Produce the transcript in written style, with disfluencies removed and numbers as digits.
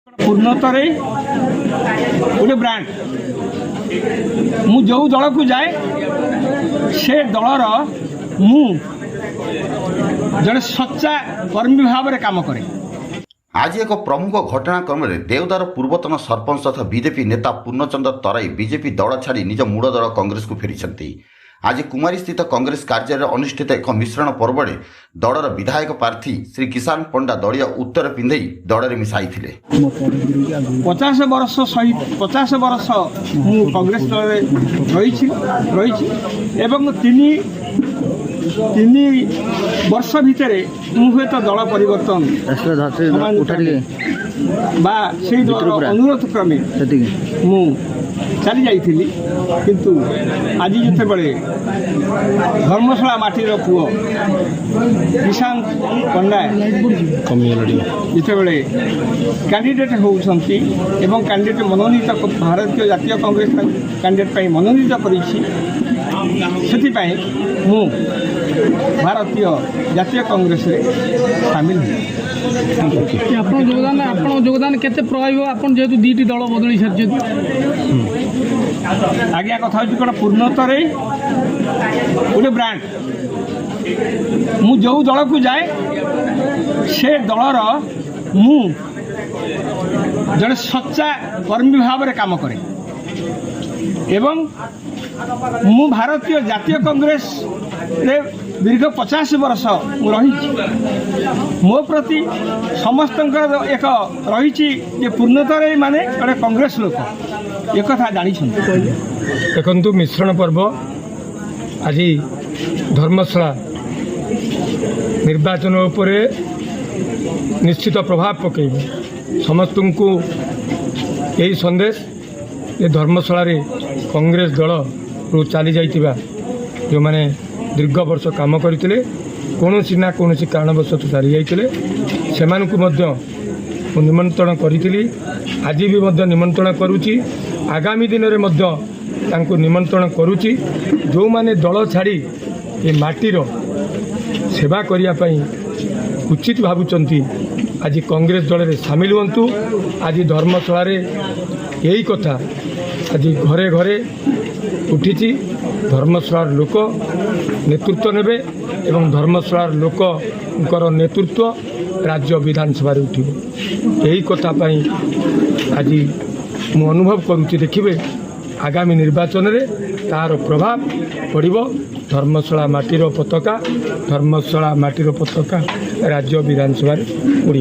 पूर्णतरे गोटे ब्रांड मु जो दल को जाए से दलर मु जड़े सच्चा कर्मी भाव में काम करे। आज एक प्रमुख घटनाक्रम में देवदार पूर्वतन सरपंच तथा बीजेपी नेता पूर्णचंद्र तराई बीजेपी दल छाड़ी निज मूल दल कांग्रेस को फेरी। आज कुमारी स्थित कांग्रेस कार्यालय अनुष्ठित एक मिश्रण पर्व में दलर विधायक प्रार्थी श्री किसान पंडा दलिया उत्तर पिंधे दल में मिसाई थे। 50 वर्ष सहित 50 वर्ष मु कांग्रेस दल रही एवं तीन वर्ष भितर मुझे तो दल परिवर्तन से अनुरोध क्रमे मु चली जाइली किंतु आज जिते बड़े धर्मशाला माटीर पुओ किसान पंडा जिते बड़े कैंडिडेट होती कैंडिडेट मनोनीत भारतीय जातीय कांग्रेस कैंडिडेट मनोनीत कर मु भारतीय जातीय कांग्रेस सामिल योगदान केते प्रभाव आपन जेतु दीटी दल बदली सारी आज्ञा कथा हूँ कौन पूर्णतरे गोटे ब्रांड मु जो दल को जाए से दलर मु जड़े सच्चा कर्मी भाव में काम करे एवं मु भारतीय जातीय कांग्रेस रे दीर्घ 50 वर्ष रही मो प्रति समस्त एक रही पूर्णतरे माने गोटे कांग्रेस लोक एक जानी देखु मिश्रण पर्व आज धर्मशाला निर्वाचन उपरे निश्चित प्रभाव पकड़ समस्त को यही संदेश ये धर्मशाला कांग्रेस दल रू चली जाइतिबा जो माने दीर्घ वर्ष काम करते कौन ना कौन कारणवश चली जाते से निमंत्रण करी आज भी निमंत्रण करुच्ची आगामी दिन में निमंत्रण करुच्ची जो माने दल छाड़ी ये माटीर सेवा करने उचित भावुंट आज कांग्रेस दल में सामिल हूँ। आज धर्मशाला यही कथा आज घरे घरे उठी धर्मशाला लोक नेतृत्व नेबे एवं धर्मशाला लोकर नेतृत्व राज्य विधानसभा उठे यही कथा आज मु अनुभव करुच्ची देखिए आगामी निर्वाचन में तार प्रभाव पड़ो धर्मशाला माटीर पताका राज्य विधानसभा उड़।